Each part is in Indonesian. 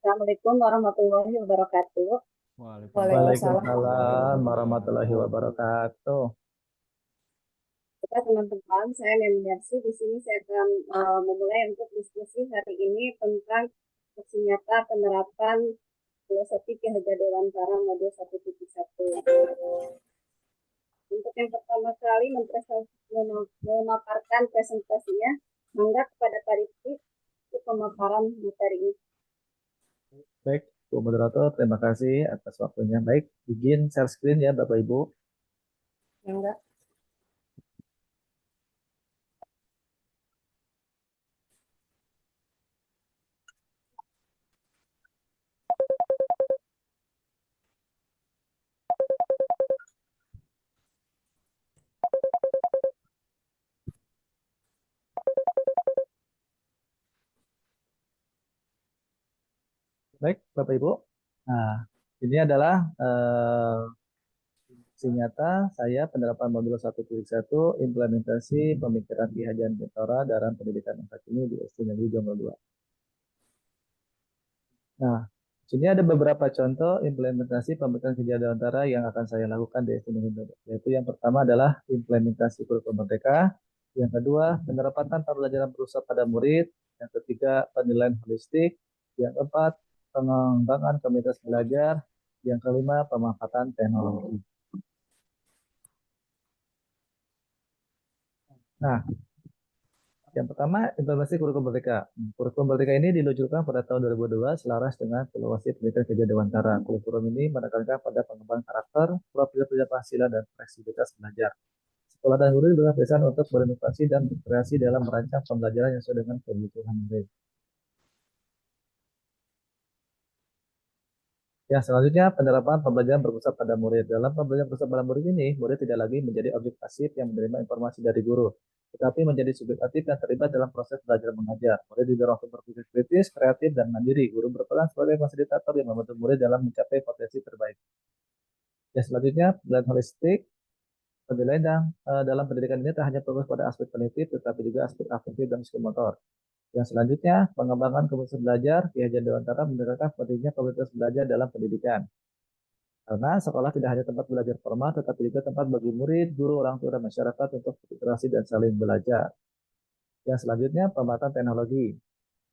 Assalamualaikum warahmatullahi wabarakatuh. Waalaikumsalam. Waalaikumsalam warahmatullahi wabarakatuh. Kita teman-teman, saya Memiarsi. Di sini saya akan memulai untuk diskusi hari ini tentang saksi nyata penerapan filosofi Ki Hajar Dewantara modul 1.1. Untuk yang pertama kali memaparkan presentasinya, mangga kepada Pak Rifki untuk pemaparan materi ini. Baik, Bu Moderator, terima kasih atas waktunya. Baik, izin share screen ya Bapak Ibu. Mangga. Baik, Bapak Ibu. Nah, ini adalah nyata saya penerapan modul 1.1 implementasi pemikiran Ki Hajar Dewantara dalam pendidikan masa kini di SD Negeri Jonggol 2. Nah, sini ada beberapa contoh implementasi pemikiran Ki Hajar Dewantara yang akan saya lakukan di SD Negeri Jonggol 2. Yaitu yang pertama adalah implementasi kurikulum merdeka, yang kedua penerapan tanpa pembelajaran berusaha pada murid, yang ketiga penilaian holistik, yang keempat pengembangan komunitas belajar, yang kelima pemanfaatan teknologi. Nah, yang pertama, implementasi kurikulum merdeka. Kurikulum merdeka ini diluncurkan pada tahun 2002 selaras dengan filosofi pendidikan Ki Hajar Dewantara. Kurikulum ini menekankan pada pengembangan karakter, profil penghasilan, dan fleksibilitas belajar. Sekolah dan guru juga berusaha untuk berinovasi dan berkreasi dalam merancang pembelajaran yang sesuai dengan kebutuhan murid. Ya, selanjutnya penerapan pembelajaran berpusat pada murid. Dalam pembelajaran berpusat pada murid ini, murid tidak lagi menjadi objek pasif yang menerima informasi dari guru, tetapi menjadi subjek aktif yang terlibat dalam proses belajar mengajar. Murid didorong untuk berpikir kritis, kreatif, dan mandiri. Guru berperan sebagai fasilitator yang membantu murid dalam mencapai potensi terbaik. Ya, selanjutnya penilaian holistik. Penilaian dalam pendidikan ini tak hanya fokus pada aspek kognitif, tetapi juga aspek afektif dan psikomotor. Yang selanjutnya, pengembangan komunitas belajar. Ki Hajar Dewantara menekankan pentingnya komunitas belajar dalam pendidikan. Karena sekolah tidak hanya tempat belajar formal, tetapi juga tempat bagi murid, guru, orang tua, dan masyarakat untuk berinteraksi dan saling belajar. Yang selanjutnya, pemanfaatan teknologi.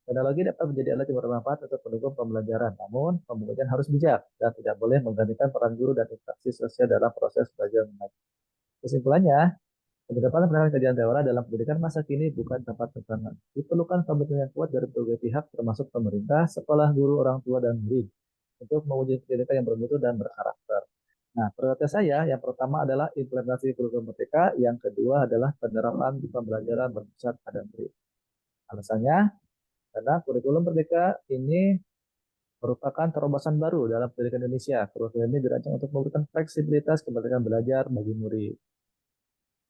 Teknologi dapat menjadi alat yang bermanfaat untuk mendukung pembelajaran, namun pembelajaran harus bijak dan tidak boleh menggantikan peran guru dan interaksi sosial dalam proses belajar mengajar. Kesimpulannya, penerapan pendidikan kajian teori dalam pendidikan masa kini bukan tempat tegangan. Diperlukan komitmen yang kuat dari berbagai pihak, termasuk pemerintah, sekolah, guru, orang tua, dan murid, untuk mewujudkan pendidikan yang bermutu dan berkarakter. Nah, prioritas saya yang pertama adalah implementasi kurikulum merdeka, yang kedua adalah penerapan pembelajaran berpusat pada murid. Alasannya, karena kurikulum merdeka ini merupakan terobosan baru dalam pendidikan Indonesia. Kurikulum ini dirancang untuk memberikan fleksibilitas kemerdekaan belajar bagi murid.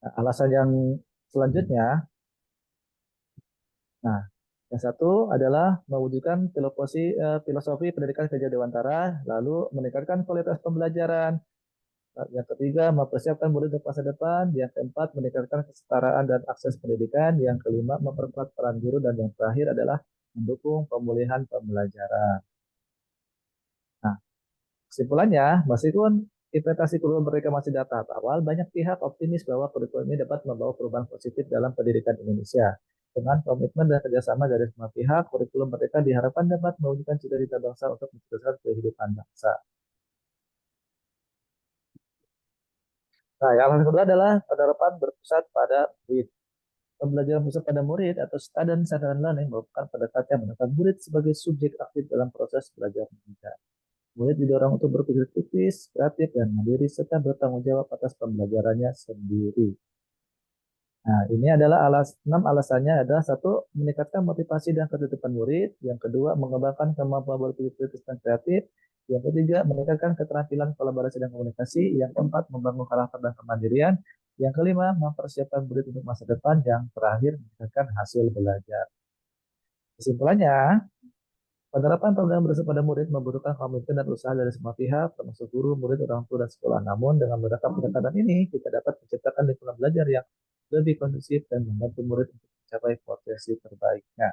Nah, alasan yang selanjutnya, nah, yang satu adalah mewujudkan filosofi pendidikan Ki Hajar Dewantara, lalu meningkatkan kualitas pembelajaran. Yang ketiga, mempersiapkan murid untuk masa depan. Yang keempat, meningkatkan kesetaraan dan akses pendidikan. Yang kelima, memperkuat peran guru. Dan yang terakhir adalah mendukung pemulihan pembelajaran. Nah, kesimpulannya, meskipun implementasi kurikulum mereka masih data tahap awal, banyak pihak optimis bahwa kurikulum ini dapat membawa perubahan positif dalam pendidikan Indonesia. Dengan komitmen dan kerjasama dari semua pihak, kurikulum mereka diharapkan dapat mewujudkan cita-cita bangsa untuk mencerdaskan kehidupan bangsa. Nah, yang kedua adalah penerapan berpusat pada murid. Pembelajaran pusat pada murid atau student centered learning merupakan pendekatan yang menempatkan murid sebagai subjek aktif dalam proses belajar mengajar. Murid didorong untuk berpikir kritis, kreatif, dan mandiri, serta bertanggung jawab atas pembelajarannya sendiri. Nah, ini adalah 6 alasannya adalah satu, meningkatkan motivasi dan ketertiban murid. Yang kedua, mengembangkan kemampuan berpikir kritis dan kreatif. Yang ketiga, meningkatkan keterampilan kolaborasi dan komunikasi. Yang keempat, membangun karakter dan kemandirian. Yang kelima, mempersiapkan murid untuk masa depan. Yang terakhir, meningkatkan hasil belajar. Kesimpulannya, penerapan program bersama pada murid membutuhkan komitmen dan usaha dari semua pihak, termasuk guru, murid, orang tua, dan sekolah. Namun, dengan menggunakan pendekatan ini, kita dapat menciptakan lingkungan belajar yang lebih kondusif dan membantu murid untuk mencapai potensi terbaiknya.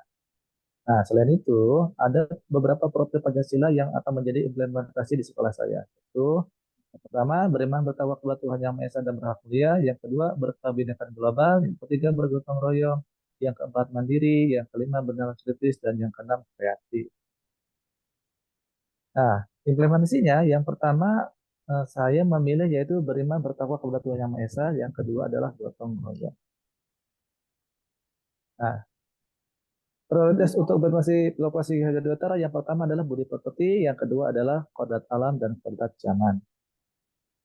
Nah, selain itu, ada beberapa profil Pancasila yang akan menjadi implementasi di sekolah saya. Itu yang pertama, beriman bertawakal kepada Tuhan Yang Maha Esa dan Berhak Mulia. Yang kedua, berkebinekaan global. Yang ketiga, bergotong royong. Yang keempat, mandiri. Yang kelima, bernama kritis. Dan yang keenam, kreatif. Nah, implementasinya yang pertama saya memilih yaitu beriman bertakwa kepada Tuhan Yang Maha Esa. Yang kedua adalah gotong royong. Nah, prioritas untuk bermasi lokasi harga di utara yang pertama adalah budi pekerti, yang kedua adalah kodrat alam dan kodrat zaman.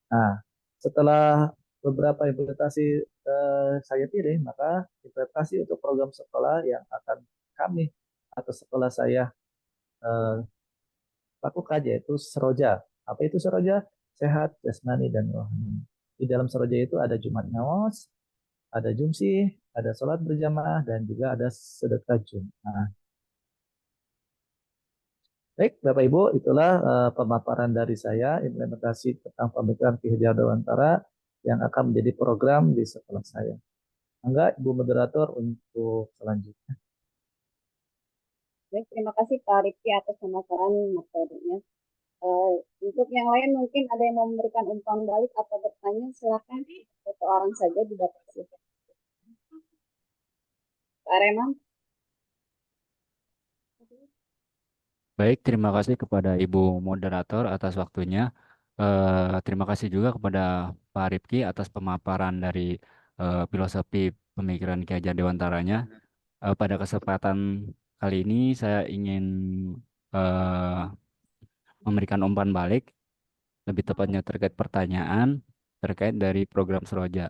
Nah, setelah beberapa implementasi saya pilih, maka implementasi untuk program sekolah yang akan kami atau sekolah saya eh, lakukan yaitu Seroja. Apa itu Seroja? Sehat, jasmani, dan rohani. Di dalam Seroja itu ada Jumat Ngawas, ada Jumsih, ada sholat berjamaah, dan juga ada sedekah Jumat. Baik, Bapak Ibu, itulah pemaparan dari saya implementasi tentang pemikiran Ki Hajar Dewantara yang akan menjadi program di sekolah saya. Enggak, Ibu Moderator untuk selanjutnya. Baik, terima kasih Pak Rifki atas pemaparan materinya. Eh, untuk yang lain mungkin ada yang mau memberikan umpan balik atau bertanya, silakan satu orang saja dibatasi. Pak Reman. Baik, terima kasih kepada Ibu Moderator atas waktunya. Terima kasih juga kepada Pak Rifki atas pemaparan dari filosofi pemikiran Ki Hajar Dewantaranya. Pada kesempatan kali ini saya ingin eh, memberikan umpan balik, lebih tepatnya terkait pertanyaan terkait dari program Seroja.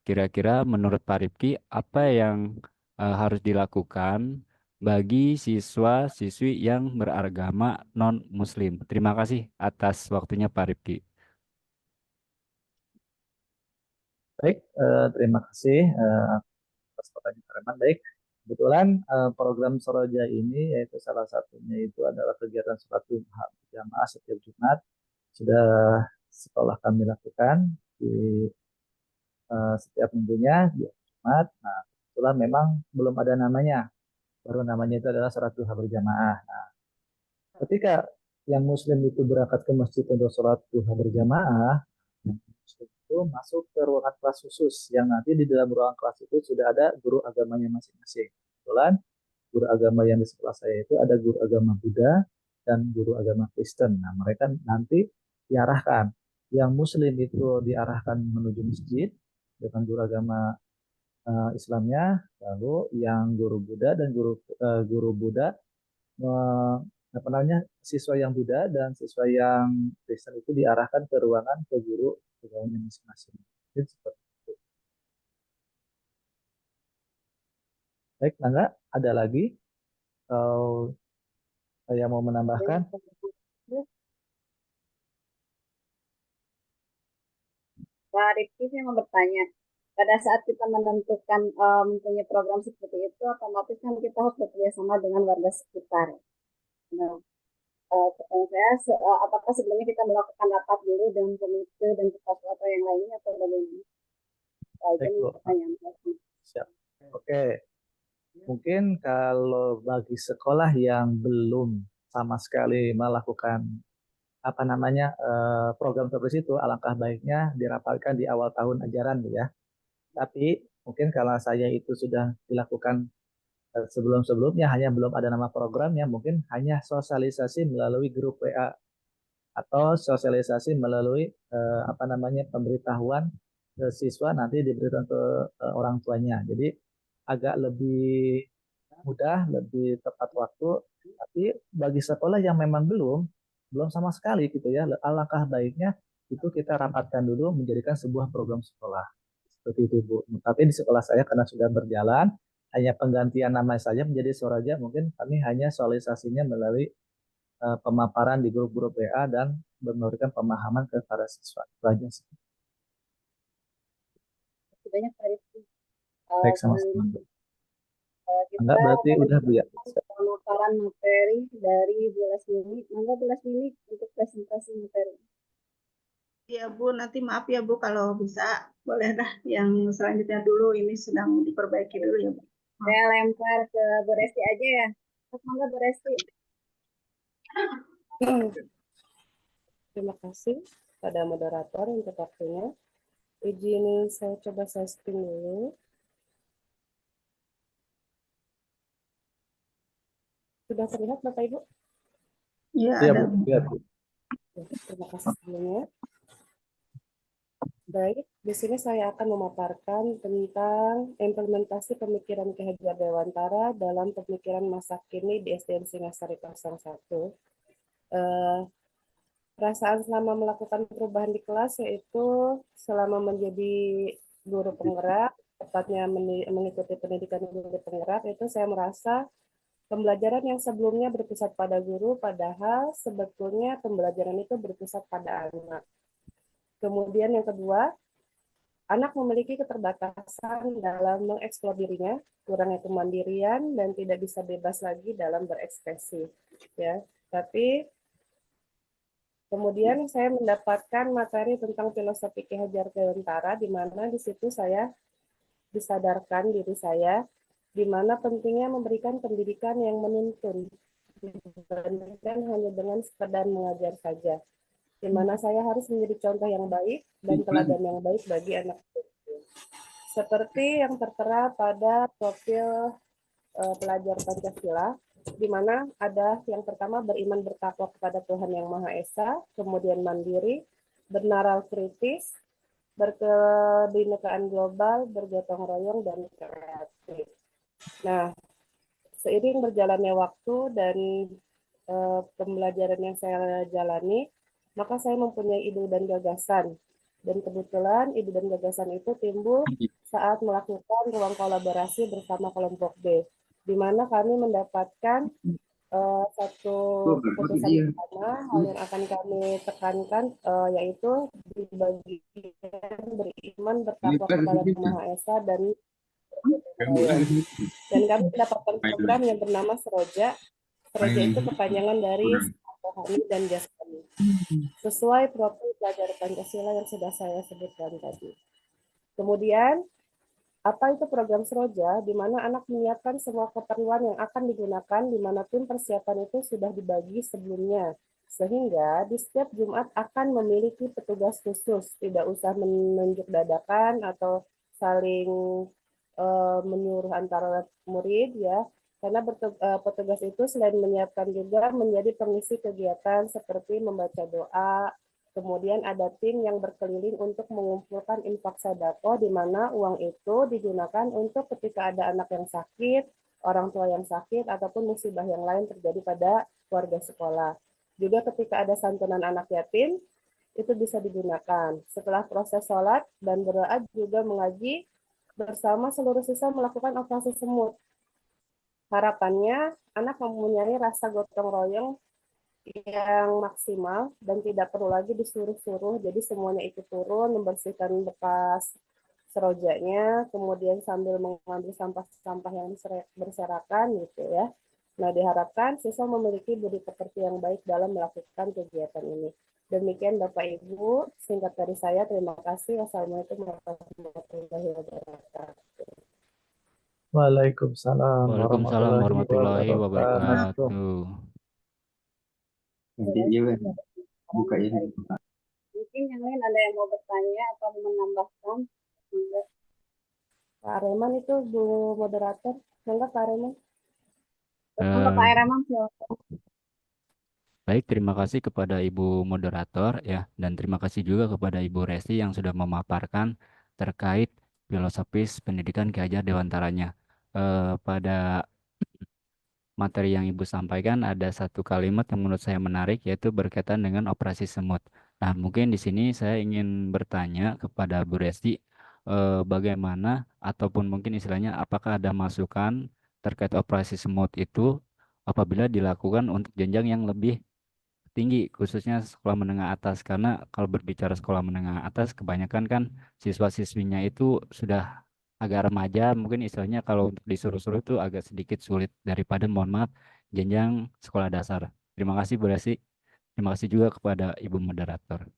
Kira-kira menurut Pak Rifki, apa yang harus dilakukan bagi siswa-siswi yang beragama non-Muslim? Terima kasih atas waktunya Pak Rifki. Baik, terima kasih atas pertanyaan. Baik, kebetulan program Soroja ini yaitu salah satunya itu adalah kegiatan sholat berjamaah setiap Jumat. Sudah sekolah kami lakukan di setiap minggunya di Jumat. Nah, kebetulan memang belum ada namanya. Baru namanya itu adalah sholat duha berjamaah. Nah, ketika yang Muslim itu berangkat ke masjid untuk sholat duha berjamaah, yang Muslim itu masuk ke ruangan kelas khusus yang nanti di dalam ruangan kelas itu sudah ada guru agamanya masing-masing. Kebetulan guru agama yang di sekolah saya itu ada guru agama Buddha dan guru agama Kristen. Nah, mereka nanti diarahkan. Yang Muslim itu diarahkan menuju masjid dengan guru agama Islamnya, lalu yang guru Buddha dan guru Buddha apa namanya siswa yang Buddha dan siswa yang Kristen itu diarahkan ke ruangan ke guru agamanya masing-masing. Itu seperti itu. Baik, Nangga, ada lagi? Kalau saya mau menambahkan, Pak Rifki, saya mau bertanya. Pada saat kita menentukan mempunyai program seperti itu, otomatis kan kita harus bekerja sama dengan warga sekitar. Nah, pertanyaan saya, apakah sebelumnya kita melakukan rapat dulu dengan komite dan kepala atau yang lainnya atau bagaimana? baik, Ini Bu. pertanyaan saya. Siap. Oke, mungkin kalau bagi sekolah yang belum sama sekali melakukan apa namanya program seperti itu, alangkah baiknya dirapatkan di awal tahun ajaran, Bu ya. Tapi mungkin kalau saya itu sudah dilakukan sebelum-sebelumnya, hanya belum ada nama programnya, mungkin hanya sosialisasi melalui grup WA atau sosialisasi melalui apa namanya pemberitahuan ke siswa nanti diberitakan ke orang tuanya. Jadi agak lebih mudah, lebih tepat waktu. Tapi bagi sekolah yang memang belum sama sekali gitu ya, alangkah baiknya itu kita rapatkan dulu menjadikan sebuah program sekolah. Seperti itu, Bu. Tapi di sekolah saya karena sudah berjalan, hanya penggantian nama saja menjadi Soraja, mungkin kami hanya sosialisasinya melalui pemaparan di grup-grup WA dan memberikan pemahaman ke para siswa. Itu aja sih. Banyak Pak Rifki. Baik, sama-sama. Selanjutnya Enggak, kita berarti akan udah Bu ya. pemaparan materi dari Bu Lasmini. Mangga Bu Lasmini untuk presentasi materi. Ya Bu, nanti maaf ya Bu kalau bisa boleh dah yang selanjutnya dulu ini sedang diperbaiki dulu ya Bu. Saya lempar ke Bu Resti aja ya. Mangga Bu Resti. Terima kasih pada moderator untuk waktunya. Izinin saya coba saya screen dulu. Sudah terlihat Bapak Ibu? Iya, Iya, ada. Bu. Lihat, Bu. Ya, terima kasih sebelumnya. Baik, di sini saya akan memaparkan tentang implementasi pemikiran Ki Hajar Dewantara dalam pemikiran masa kini di SDN Singasari 01. Perasaan selama melakukan perubahan di kelas yaitu selama menjadi guru penggerak, tepatnya mengikuti pendidikan guru penggerak, itu saya merasa pembelajaran yang sebelumnya berpusat pada guru, padahal sebetulnya pembelajaran itu berpusat pada anak. Kemudian yang kedua, anak memiliki keterbatasan dalam mengeksplor dirinya, kurangnya kemandirian, dan tidak bisa bebas lagi dalam berekspresi. Ya, tapi kemudian saya mendapatkan materi tentang filosofi Ki Hajar Dewantara, di mana di situ saya disadarkan diri saya, di mana pentingnya memberikan pendidikan yang menuntun, dibandingkan hanya dengan sekedar mengajar saja, di mana saya harus menjadi contoh yang baik dan teladan yang baik bagi anak. Seperti yang tertera pada profil pelajar Pancasila, di mana ada yang pertama beriman bertakwa kepada Tuhan Yang Maha Esa, kemudian mandiri, bernaral kritis, berkebinekaan global, bergotong royong, dan kreatif. Nah, seiring berjalannya waktu dan pembelajaran yang saya jalani, maka saya mempunyai ide dan gagasan. Dan kebetulan ide dan gagasan itu timbul saat melakukan ruang kolaborasi bersama kelompok B, di mana kami mendapatkan satu keputusan bersama. Hal yang akan kami tekankan yaitu di bagian beriman bertakwa kepada Yang Maha Esa dan kami mendapatkan program yang bernama Seroja. Seroja itu kepanjangan dari rohani dan jasmani, sesuai profil pelajar Pancasila yang sudah saya sebutkan tadi. Kemudian, apa itu program Seroja? Di mana anak menyiapkan semua keperluan yang akan digunakan, di mana tim persiapan itu sudah dibagi sebelumnya. Sehingga di setiap Jumat akan memiliki petugas khusus, tidak usah menunjuk dadakan atau saling menyuruh antara murid ya, karena petugas itu selain menyiapkan juga menjadi pengisi kegiatan seperti membaca doa. Kemudian ada tim yang berkeliling untuk mengumpulkan infak sedekah, di mana uang itu digunakan untuk ketika ada anak yang sakit, orang tua yang sakit, ataupun musibah yang lain terjadi pada warga sekolah. Juga ketika ada santunan anak yatim, itu bisa digunakan. Setelah proses sholat dan berdoa juga mengaji, bersama seluruh siswa melakukan operasi semut. Harapannya, anak mempunyai rasa gotong royong yang maksimal dan tidak perlu lagi disuruh-suruh, jadi semuanya ikut turun membersihkan bekas serojanya, kemudian sambil mengambil sampah-sampah yang berserakan gitu ya. Nah, diharapkan siswa memiliki budi pekerti yang baik dalam melakukan kegiatan ini. Demikian Bapak Ibu, singkat dari saya. Terima kasih. Wassalamualaikum warahmatullahi wabarakatuh. Waalaikumsalam Waalaikumsalam warahmatullahi wabarakatuh. wabarakatuh. Buka ini. Mungkin yang lain ada yang mau bertanya atau menambahkan? Pak Areman itu Bu Moderator. Enggak Pak Areman? Enggak Pak Areman, silakan. Baik, terima kasih kepada Ibu Moderator ya, dan terima kasih juga kepada Ibu Resti yang sudah memaparkan terkait filosofis pendidikan Ki Hajar Dewantaranya. Pada materi yang Ibu sampaikan ada satu kalimat yang menurut saya menarik, yaitu berkaitan dengan operasi semut. Nah, mungkin di sini saya ingin bertanya kepada Bu Resti, bagaimana ataupun mungkin istilahnya apakah ada masukan terkait operasi semut itu apabila dilakukan untuk jenjang yang lebih tinggi, khususnya sekolah menengah atas, karena kalau berbicara sekolah menengah atas kebanyakan kan siswa-siswinya itu sudah agak remaja, mungkin istilahnya kalau untuk disuruh-suruh itu agak sedikit sulit daripada mohon maaf jenjang sekolah dasar. Terima kasih Bu Resi. Terima kasih juga kepada Ibu Moderator.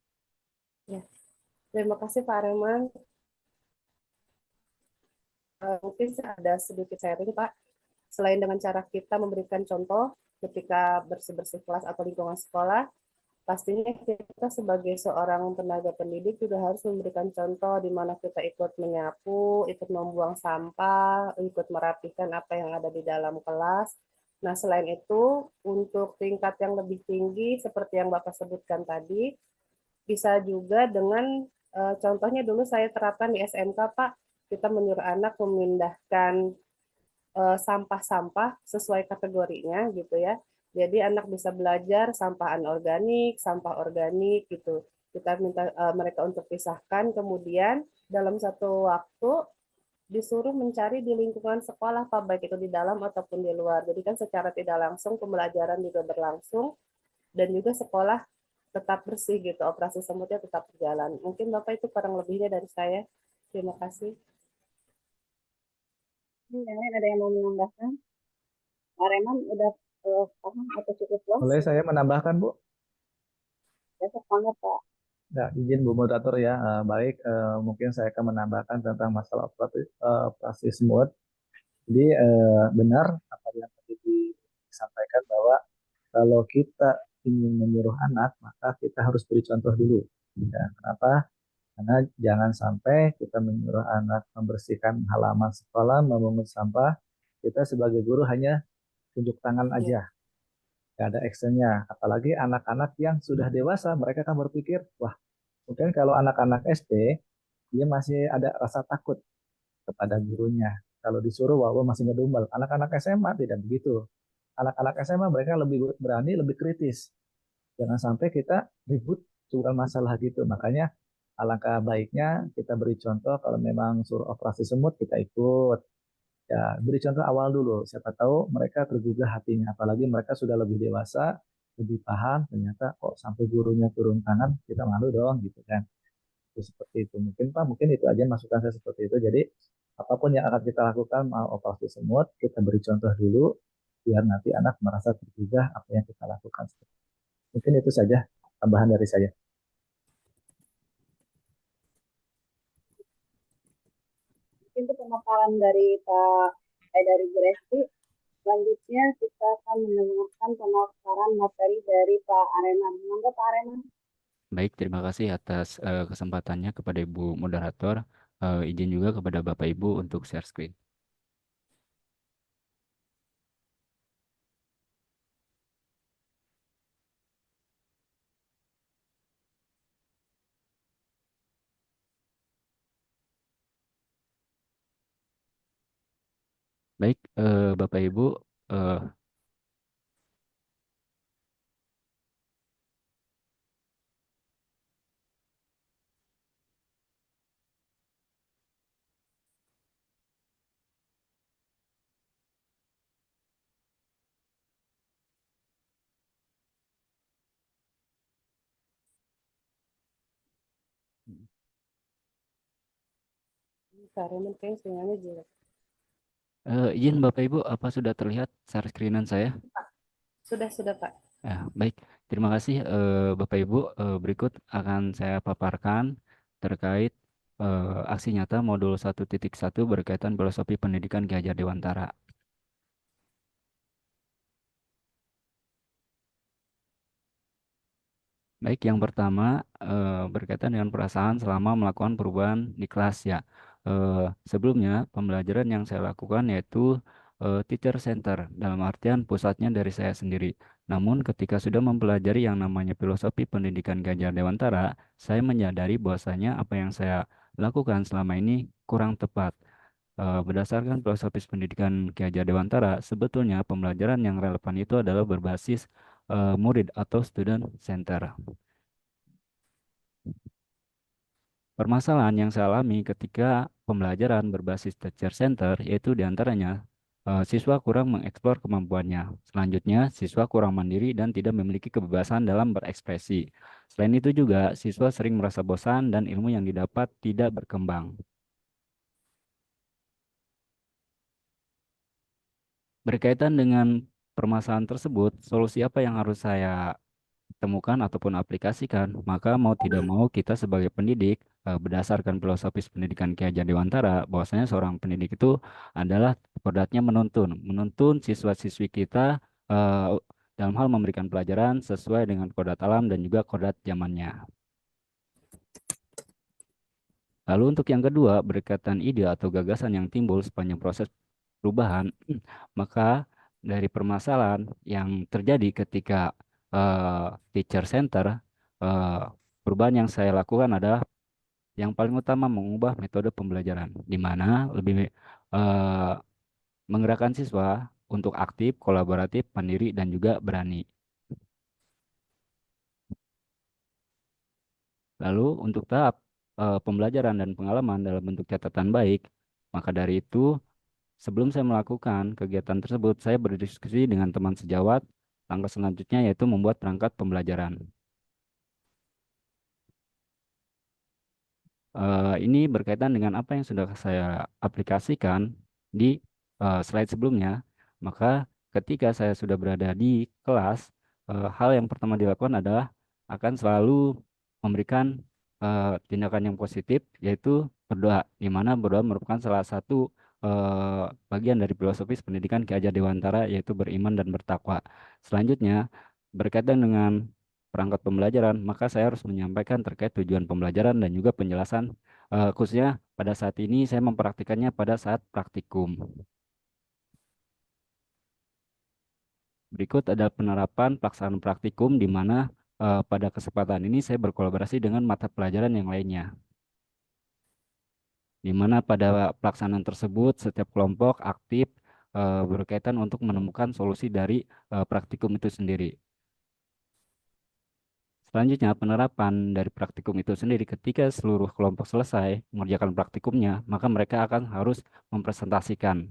Ya. Terima kasih Pak Areman. Mungkin ada sedikit sharing Pak. selain dengan cara kita memberikan contoh ketika bersih-bersih kelas atau lingkungan sekolah, pastinya kita sebagai seorang tenaga pendidik juga harus memberikan contoh di mana kita ikut menyapu, ikut membuang sampah, ikut merapikan apa yang ada di dalam kelas. Nah, selain itu, untuk tingkat yang lebih tinggi, seperti yang Bapak sebutkan tadi, bisa juga dengan contohnya dulu saya terapkan di SMK, Pak, kita menyuruh anak memindahkan sampah-sampah sesuai kategorinya gitu ya. Jadi anak bisa belajar sampah anorganik, sampah organik gitu. Kita minta mereka untuk pisahkan, kemudian dalam satu waktu disuruh mencari di lingkungan sekolah, Pak, baik itu di dalam ataupun di luar. Jadi kan secara tidak langsung pembelajaran juga berlangsung dan juga sekolah tetap bersih gitu, operasi semutnya tetap berjalan. Mungkin Bapak itu kurang lebihnya dari saya. Terima kasih. Yang lain ada yang mau menambahkan? Pak Reman udah paham atau cukup puas? Boleh saya menambahkan, Bu? Besok banget, Pak. Ya, izin Bu Moderator ya. Baik, mungkin saya akan menambahkan tentang masalah operasi smooth. Jadi benar apa yang tadi disampaikan bahwa kalau kita ingin menyuruh anak, maka kita harus beri contoh dulu. Ya, kenapa? Karena jangan sampai kita menyuruh anak membersihkan halaman sekolah, memungut sampah, kita sebagai guru hanya tunjuk tangan aja, nggak ada actionnya. Apalagi anak-anak yang sudah dewasa, mereka akan berpikir, wah, mungkin kalau anak-anak SD, dia masih ada rasa takut kepada gurunya. Kalau disuruh, wah, masih ngedumel. Anak-anak SMA tidak begitu. Anak-anak SMA mereka lebih berani, lebih kritis. Jangan sampai kita ribut soal masalah gitu. Makanya alangkah baiknya kita beri contoh kalau memang suruh operasi semut kita ikut. Ya, beri contoh awal dulu. Siapa tahu mereka tergugah hatinya. Apalagi mereka sudah lebih dewasa, lebih paham. Ternyata kok sampai gurunya turun tangan, kita malu dong gitu kan. Itu seperti itu. Mungkin Pak, mungkin itu aja masukan saya seperti itu. Jadi apapun yang akan kita lakukan, mau operasi semut, kita beri contoh dulu, biar nanti anak merasa tergugah apa yang kita lakukan. Mungkin itu saja tambahan dari saya. Mungkin itu pemaparan dari dari Bu Resti. Selanjutnya kita akan mendengarkan pemaparan materi dari Pak Areman. Monggo Pak Areman. Baik, terima kasih atas kesempatannya kepada Ibu Moderator. Izin juga kepada Bapak Ibu untuk share screen. Baik, Bapak Ibu, eh, Pak Raymond kayaknya sinyalnya jelek. izin Bapak Ibu, apa sudah terlihat share screenan saya? Sudah Pak. Baik, terima kasih Bapak Ibu. Berikut akan saya paparkan terkait aksi nyata modul 1.1 berkaitan filosofi pendidikan Ki Hajar Dewantara. Baik, yang pertama berkaitan dengan perasaan selama melakukan perubahan di kelas ya. Sebelumnya pembelajaran yang saya lakukan yaitu teacher center dalam artian pusatnya dari saya sendiri. Namun ketika sudah mempelajari yang namanya filosofi pendidikan Ki Hajar Dewantara, saya menyadari bahwasanya apa yang saya lakukan selama ini kurang tepat. Berdasarkan filosofis pendidikan Ki Hajar Dewantara, sebetulnya pembelajaran yang relevan itu adalah berbasis murid atau student center. Permasalahan yang saya alami ketika pembelajaran berbasis teacher center yaitu diantaranya siswa kurang mengeksplor kemampuannya. Selanjutnya, siswa kurang mandiri dan tidak memiliki kebebasan dalam berekspresi. Selain itu juga, siswa sering merasa bosan dan ilmu yang didapat tidak berkembang. Berkaitan dengan permasalahan tersebut, solusi apa yang harus saya temukan ataupun aplikasikan? Maka mau tidak mau kita sebagai pendidik berdasarkan filosofis pendidikan Ki Hajar Dewantara, bahwasanya seorang pendidik itu adalah kodratnya menuntun siswa-siswi kita eh, dalam hal memberikan pelajaran sesuai dengan kodrat alam dan juga kodrat zamannya. Lalu untuk yang kedua, berkaitan ide atau gagasan yang timbul sepanjang proses perubahan, maka dari permasalahan yang terjadi ketika teacher center, eh, perubahan yang saya lakukan adalah yang paling utama mengubah metode pembelajaran, di mana lebih eh, menggerakkan siswa untuk aktif, kolaboratif, mandiri, dan juga berani. Lalu untuk tahap pembelajaran dan pengalaman dalam bentuk catatan baik, maka dari itu sebelum saya melakukan kegiatan tersebut, saya berdiskusi dengan teman sejawat. Langkah selanjutnya yaitu membuat perangkat pembelajaran. Ini berkaitan dengan apa yang sudah saya aplikasikan di slide sebelumnya. Maka ketika saya sudah berada di kelas, hal yang pertama dilakukan adalah akan selalu memberikan tindakan yang positif, yaitu berdoa, di mana berdoa merupakan salah satu bagian dari filosofis pendidikan Ki Hajar Dewantara, yaitu beriman dan bertakwa. Selanjutnya, berkaitan dengan perangkat pembelajaran, maka saya harus menyampaikan terkait tujuan pembelajaran dan juga penjelasan, khususnya pada saat ini saya mempraktikannya pada saat praktikum. Berikut ada penerapan pelaksanaan praktikum di mana pada kesempatan ini saya berkolaborasi dengan mata pelajaran yang lainnya. Di mana pada pelaksanaan tersebut setiap kelompok aktif berkaitan untuk menemukan solusi dari praktikum itu sendiri. Selanjutnya, penerapan dari praktikum itu sendiri ketika seluruh kelompok selesai mengerjakan praktikumnya, maka mereka akan harus mempresentasikan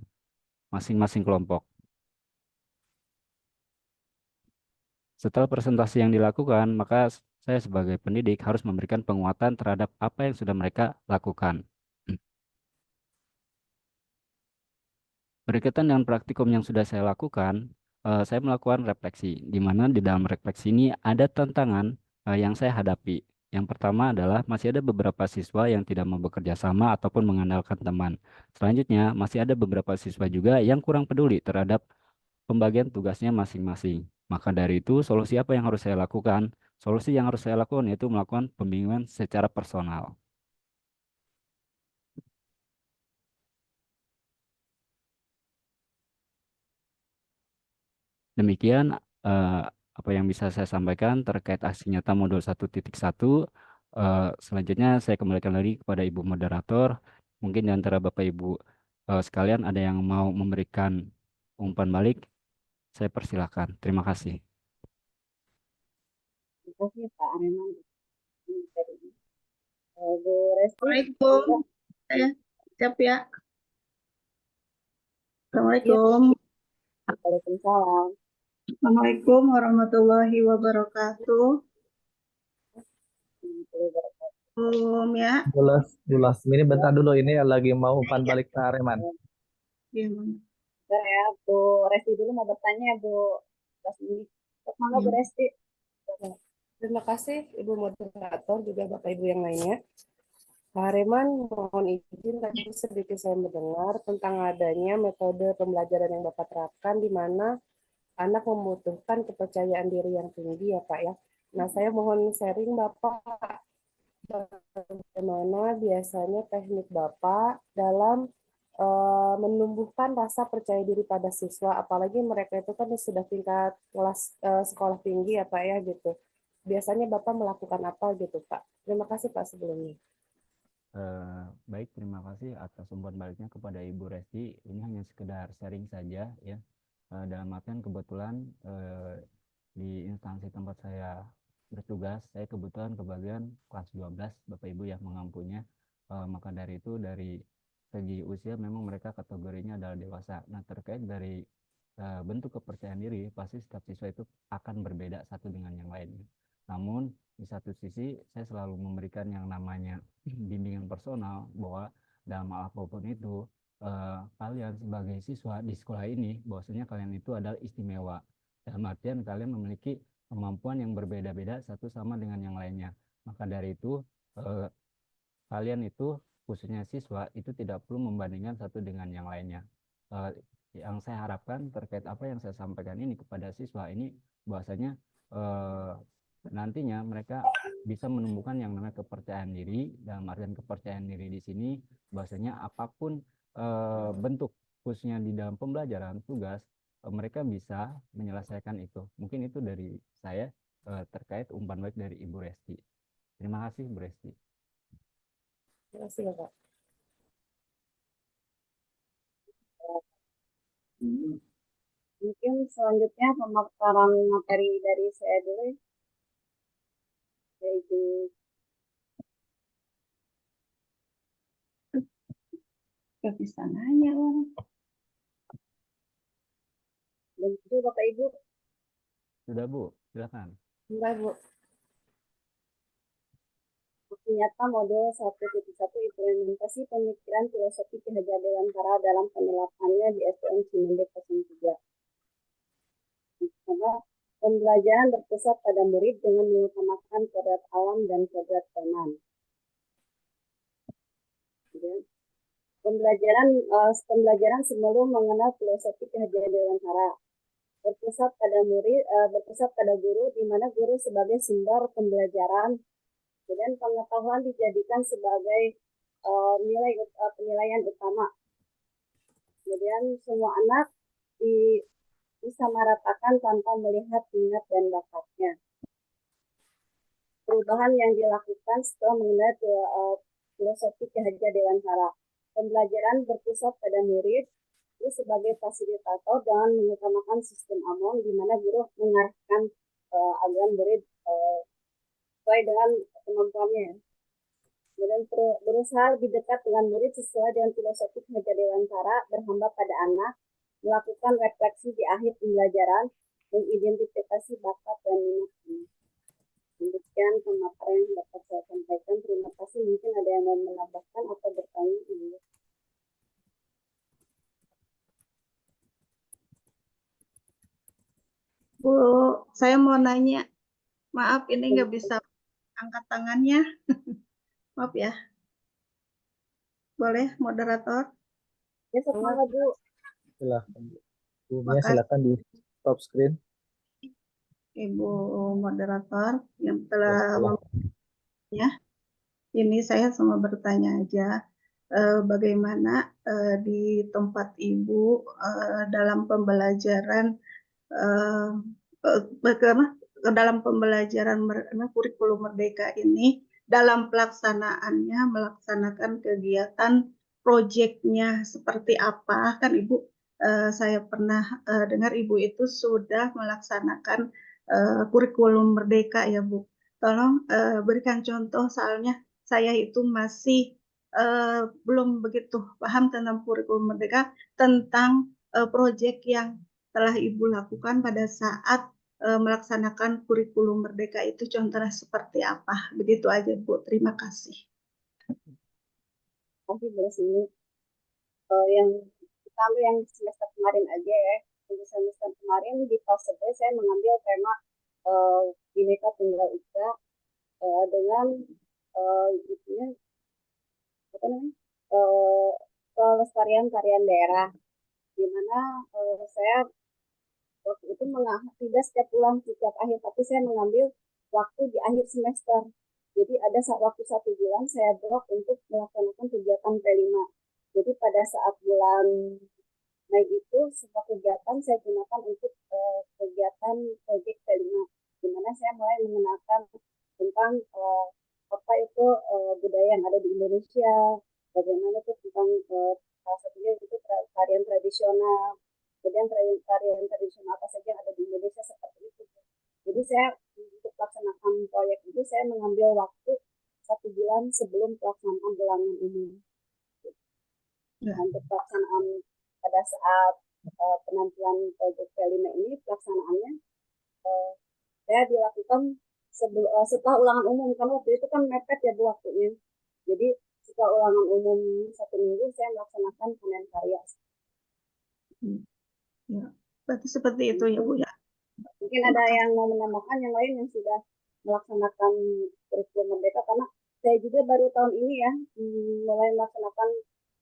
masing-masing kelompok. Setelah presentasi yang dilakukan, maka saya sebagai pendidik harus memberikan penguatan terhadap apa yang sudah mereka lakukan. Berkaitan dengan praktikum yang sudah saya lakukan, saya melakukan refleksi, di mana di dalam refleksi ini ada tantangan yang saya hadapi. Yang pertama adalah masih ada beberapa siswa yang tidak mau bekerja sama ataupun mengandalkan teman. Selanjutnya, masih ada beberapa siswa juga yang kurang peduli terhadap pembagian tugasnya masing-masing. Maka dari itu, solusi apa yang harus saya lakukan? Solusi yang harus saya lakukan yaitu melakukan pembimbingan secara personal. Demikian eh, apa yang bisa saya sampaikan terkait aksi nyata modul 1.1. Selanjutnya saya kembalikan lagi kepada Ibu Moderator. Mungkin di antara Bapak Ibu sekalian ada yang mau memberikan umpan balik, saya persilakan. Terima kasih. Terima kasih Pak Areman. Bu Resti, Assalamualaikum. Saya siap ya. Assalamualaikum. Waalaikumsalam. Assalamualaikum warahmatullahi wabarakatuh. Ya. Bulas. Ini bentar dulu, ini lagi mau umpan balik ke Areman. Iya, Bentar ya, Bu Resti dulu mau bertanya Bu. Pas ini, mangga Bu Resti. Terima kasih Ibu Moderator, juga Bapak Ibu yang lainnya. Pak Hareman, mohon izin tadi sedikit saya mendengar tentang adanya metode pembelajaran yang Bapak terapkan di mana anak membutuhkan kepercayaan diri yang tinggi ya Pak ya. Nah, saya mohon sharing Bapak bagaimana biasanya teknik Bapak dalam menumbuhkan rasa percaya diri pada siswa, apalagi mereka itu kan sudah tingkat kelas sekolah tinggi ya Pak ya gitu. Biasanya Bapak melakukan apa gitu Pak? Terima kasih Pak sebelumnya. Baik, terima kasih atas umpan baliknya kepada Ibu Resti. Ini hanya sekedar sharing saja ya. Dalam artian kebetulan di instansi tempat saya bertugas, saya kebetulan kebagian kelas 12, Bapak Ibu yang mengampunya. Maka dari itu dari segi usia memang mereka kategorinya adalah dewasa. Nah, terkait dari bentuk kepercayaan diri, pasti setiap siswa itu akan berbeda satu dengan yang lain. Namun di satu sisi saya selalu memberikan yang namanya bimbingan personal bahwa dalam apapun itu kalian sebagai siswa di sekolah ini bahwasanya kalian itu adalah istimewa. Dalam artian kalian memiliki kemampuan yang berbeda-beda satu sama dengan yang lainnya. Maka dari itu kalian itu khususnya siswa itu tidak perlu membandingkan satu dengan yang lainnya. Eh, yang saya harapkan terkait apa yang saya sampaikan ini kepada siswa ini bahwasanya eh, nantinya mereka bisa menumbuhkan yang namanya kepercayaan diri. Dalam artian kepercayaan diri di sini bahwasanya apapun bentuk khususnya di dalam pembelajaran tugas mereka bisa menyelesaikan itu. Mungkin itu dari saya terkait umpan balik dari Ibu Resti. Terima kasih Bu Resti. Terima kasih Bapak. Mungkin selanjutnya pemaparan materi dari saya dulu, yaitu Gak bisa nanya orang. dan itu Bapak Ibu. Sudah Bu, silakan. Enggak, Bu. Bukti nyata modul 1.1 implementasi pemikiran filosofi Ki Hajar Dewantara dalam penerapannya di STM Cimande 03. Karena pembelajaran berpusat pada murid dengan mengutamakan kodrat alam dan kodrat teman. Pembelajaran sebelum mengenal filosofi Ki Hajar Dewantara berpusat pada murid, berpusat pada guru, di mana guru sebagai sumber pembelajaran, dan pengetahuan dijadikan sebagai penilaian utama. Kemudian semua anak disamaratakan tanpa melihat minat dan bakatnya. Perubahan yang dilakukan setelah mengenal filosofi Ki Hajar Dewantara. Pembelajaran berpusat pada murid itu sebagai fasilitator dengan mengutamakan sistem AMON, di mana guru mengarahkan agar murid sesuai dengan kemampuannya. Kemudian berusaha lebih dekat dengan murid sesuai dengan filosofi Ki Hajar Dewantara, berhamba pada anak, melakukan refleksi di akhir pembelajaran, mengidentifikasi bakat dan minatnya. Demikian pemaparan yang dapat saya sampaikan. Terima kasih. Mungkin ada yang mau menambahkan atau bertanya? Bu, saya mau nanya. Maaf, ini nggak bisa angkat tangannya. Maaf ya. Boleh, moderator? Ya, semangat Bu. Silakan Bu Mia, Makasih. silakan di top screen. Ibu moderator yang telah Ya, ya. Ini saya cuma bertanya aja, bagaimana di tempat Ibu dalam pembelajaran dalam pembelajaran kurikulum Merdeka ini, dalam pelaksanaannya melaksanakan kegiatan proyeknya seperti apa? Kan Ibu, saya pernah dengar Ibu itu sudah melaksanakan kurikulum Merdeka ya Bu. Tolong berikan contoh, soalnya saya itu masih belum begitu paham tentang kurikulum Merdeka, tentang proyek yang telah Ibu lakukan pada saat melaksanakan kurikulum Merdeka itu contohnya seperti apa. Begitu aja Bu, terima kasih. Kasih beres ini. Yang kalau yang semester kemarin aja ya, untuk semester kemarin di fase B saya mengambil tema Bhinneka Tunggal Ika dengan itunya apa namanya pelestarian tarian daerah, di mana saya waktu itu tidak setiap bulan, setiap akhir, tapi saya mengambil waktu di akhir semester. Jadi ada waktu 1 bulan saya blok untuk melaksanakan kegiatan P5. Jadi pada saat bulan Mei itu sebuah kegiatan saya gunakan untuk kegiatan proyek P5, di mana saya mulai mengenalkan tentang apa itu budaya yang ada di Indonesia, bagaimana itu tentang salah satunya itu tarian tradisional, kemudian tarian tradisional apa saja yang ada di Indonesia seperti itu. Jadi saya untuk pelaksanaan proyek itu saya mengambil waktu 1 bulan sebelum pelaksanaan ulangan umum. Ya. Untuk pelaksanaan pada saat penampilan proyek P5 ini, pelaksanaannya saya dilakukan setelah ulangan umum, karena waktu itu kan mepet ya Bu waktunya. Jadi setelah ulangan umum 1 minggu saya melaksanakan panen karya. Ya, berarti seperti itu ya Bu ya. Mungkin ada yang mau menambahkan, yang lain yang sudah melaksanakan kurikulum Merdeka, karena saya juga baru tahun ini ya mulai melaksanakan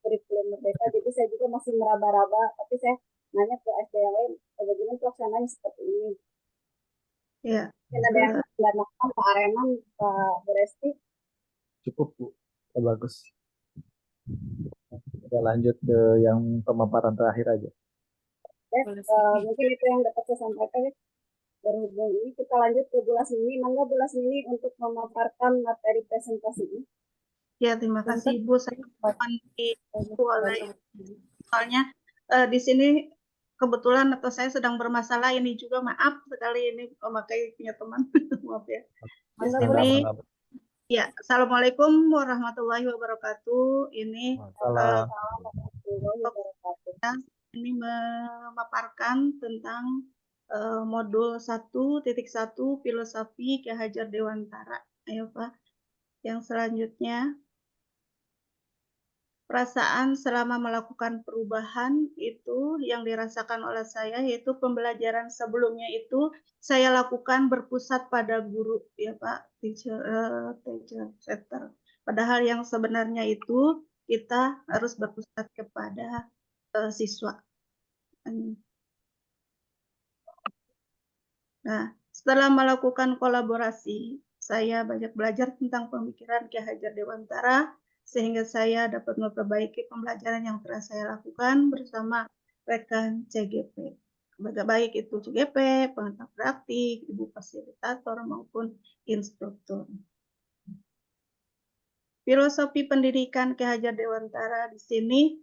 kurikulum merdeka, jadi saya juga masih meraba-raba, tapi saya nanya ke SD yang lain, bagaimana pelaksanaannya seperti ini. Ya, Mungkin ada yang menambahkan Pak Areman, Pak Beresti. Cukup Bu, ya, bagus. Kita lanjut ke yang pemaparan terakhir aja. Mungkin itu yang dapat saya sampaikan ya. Berhubung ini kita lanjut ke Bu Lasmini. Mangga Bu Lasmini untuk memaparkan materi presentasi ini. ya, terima kasih Ibu. Saya dibantu oleh soalnya di sini kebetulan atau saya sedang bermasalah ini juga, maaf sekali ini memakai punya teman. Maaf ya. Di sini ya, Assalamualaikum warahmatullahi wabarakatuh. Ini ini memaparkan tentang modul 1.1 filosofi Ki Hajar Dewantara. Ayo Pak. Yang selanjutnya, perasaan selama melakukan perubahan itu yang dirasakan oleh saya, yaitu pembelajaran sebelumnya itu saya lakukan berpusat pada guru, ya Pak, teacher center. Padahal yang sebenarnya itu kita harus berpusat kepada siswa. Nah, setelah melakukan kolaborasi, saya banyak belajar tentang pemikiran Ki Hajar Dewantara, sehingga saya dapat memperbaiki pembelajaran yang telah saya lakukan bersama rekan CGP. Baik itu CGP, pengantar praktik, ibu fasilitator, maupun instruktur. Filosofi pendidikan Ki Hajar Dewantara di sini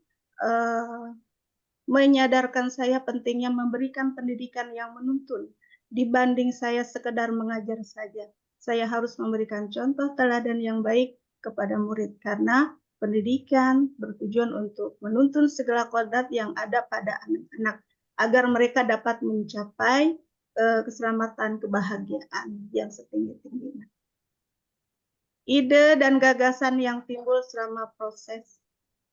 menyadarkan saya pentingnya memberikan pendidikan yang menuntun, dibanding saya sekedar mengajar saja. Saya harus memberikan contoh teladan yang baik kepada murid, karena pendidikan bertujuan untuk menuntun segala kodrat yang ada pada anak-anak, agar mereka dapat mencapai keselamatan, kebahagiaan yang setinggi-tingginya. Ide dan gagasan yang timbul selama proses,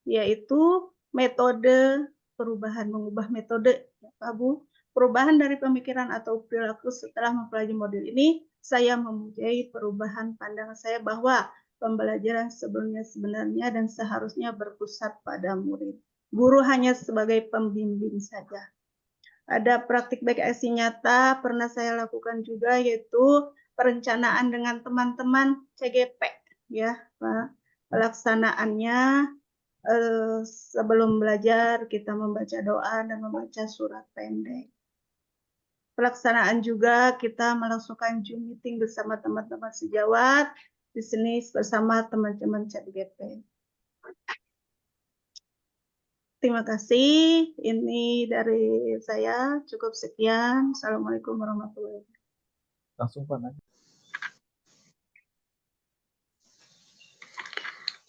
yaitu metode perubahan, mengubah metode, ya Pak Bu. Perubahan dari pemikiran atau perilaku setelah mempelajari modul ini, saya memuji perubahan pandangan saya bahwa pembelajaran sebelumnya sebenarnya dan seharusnya berpusat pada murid. Guru hanya sebagai pembimbing saja. Ada praktik baik aksi nyata pernah saya lakukan juga, yaitu perencanaan dengan teman-teman CGP, ya Pak. Pelaksanaannya sebelum belajar kita membaca doa dan membaca surat pendek. Pelaksanaan juga kita melangsungkan Zoom meeting bersama teman-teman sejawat di sini bersama teman-teman CGP. Terima kasih. Ini dari saya, cukup sekian. Assalamualaikum warahmatullahi wabarakatuh. Langsung Pak.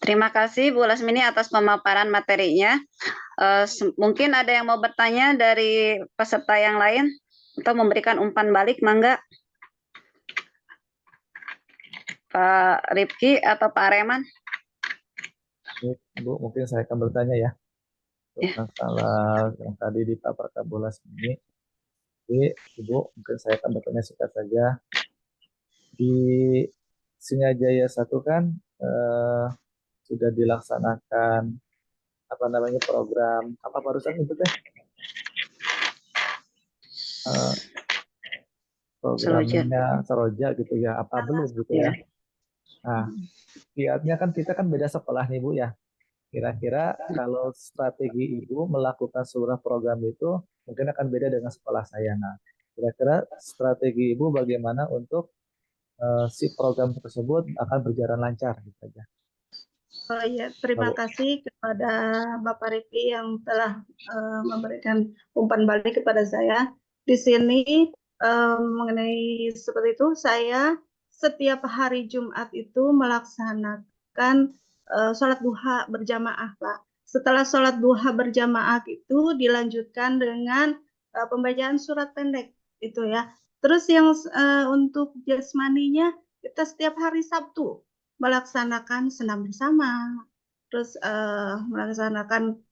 Terima kasih Bu Lasmini atas pemaparan materinya. Mungkin ada yang mau bertanya dari peserta yang lain atau memberikan umpan balik, mangga. Pak Rifki atau Pak Areman. Bu, mungkin saya akan bertanya ya. Masalah yang tadi dipaparkan Bu Lasmini. Jadi, Ibu, mungkin saya akan bertanya singkat saja. Di Singajaya 1 kan sudah dilaksanakan program apa barusan itu teh? Programnya Saroja gitu ya, apa belum gitu ya? Nah, lihatnya kan kita kan beda sekolah nih Bu ya. Kira-kira kalau strategi Ibu melakukan seluruh program itu mungkin akan beda dengan sekolah saya. Nah, kira-kira strategi Ibu bagaimana untuk si program tersebut akan berjalan lancar gitu aja. Oh ya, terima kasih kepada Bapak Rifki yang telah memberikan umpan balik kepada saya. Di sini mengenai seperti itu, saya setiap hari Jumat itu melaksanakan sholat duha berjamaah, Pak. Setelah sholat duha berjamaah itu dilanjutkan dengan pembacaan surat pendek, itu ya. Terus yang untuk jasmaninya kita setiap hari Sabtu melaksanakan senam bersama, terus melaksanakan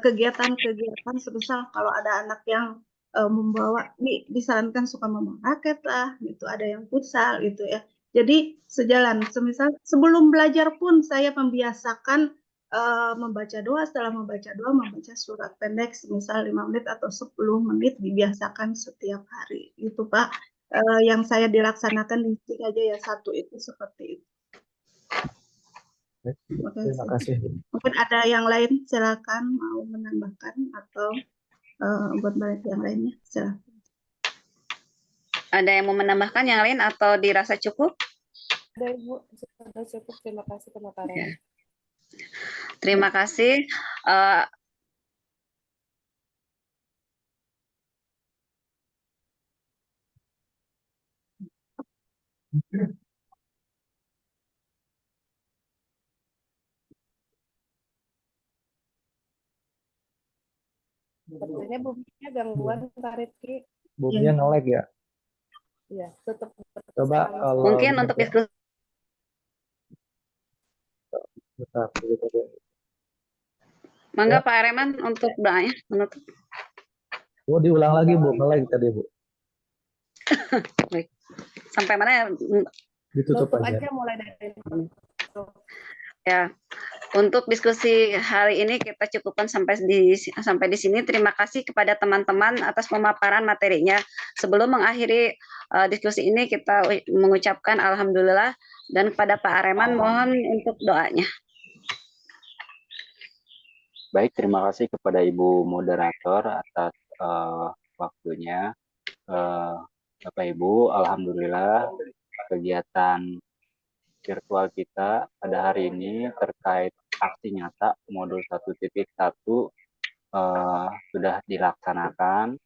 kegiatan-kegiatan sebesar kalau ada anak yang membawa, disarankan suka membawa raket lah, gitu, ada yang futsal gitu ya. Jadi sejalan, semisal sebelum belajar pun saya membiasakan membaca doa, setelah membaca doa membaca surat pendek semisal 5 menit atau 10 menit dibiasakan setiap hari. Itu Pak, yang saya dilaksanakan di sini aja ya satu itu seperti itu. Terima Terima kasih. kasih. Mungkin ada yang lain silakan mau menambahkan atau buat balik yang lainnya silakan. Ada yang mau menambahkan yang lain atau dirasa cukup? Ada Ibu, sudah cukup. Terima kasih pemaparan. Ya. Terima kasih. Sepertinya buminya gangguan Pak Rifki. Buminya nge-lag ya. Iya, tutup. Coba kalau Mungkin untuk diskusi. bentar, begitu. Mangga Pak Areman untuk doanya menutup. Bu, diulang lagi Bu, nge-lag tadi Bu. Baik. Sampai mana ya? Ditutup Tutup aja. aja mulai dari Ya, untuk diskusi hari ini kita cukupkan sampai di sini. Terima kasih kepada teman-teman atas pemaparan materinya. Sebelum mengakhiri diskusi ini kita mengucapkan alhamdulillah, dan kepada Pak Areman mohon untuk doanya. Baik, terima kasih kepada Ibu moderator atas waktunya. Bapak Ibu, alhamdulillah kegiatan virtual kita pada hari ini terkait aksi nyata modul 1.1 sudah dilaksanakan.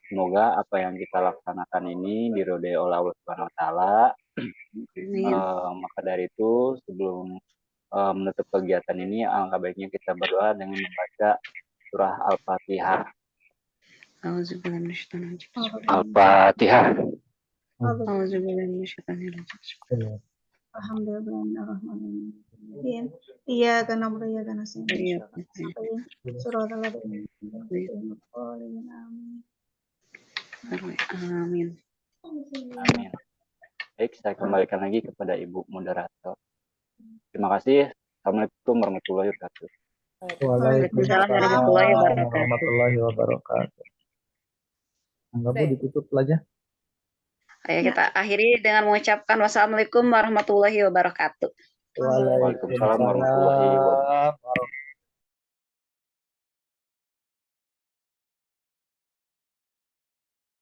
Semoga apa yang kita laksanakan ini diridhoi oleh Allah Subhanahu wa taala. Maka dari itu sebelum menutup kegiatan ini, alangkah baiknya kita berdoa dengan membaca surah Al-Fatihah. Al-Fatihah. Alhamdulillahirrahmanirrahim. Iya karena mereka karena Amin. Amin. Baik, saya kembalikan lagi kepada Ibu moderator. Terima kasih. Assalamualaikum warahmatullahi wabarakatuh. Waalaikumsalam warahmatullahi wabarakatuh. Enggak Bu, ditutup aja. Ayo kita akhiri dengan mengucapkan wassalamualaikum warahmatullahi wabarakatuh. Waalaikumsalam warahmatullahi wabarakatuh.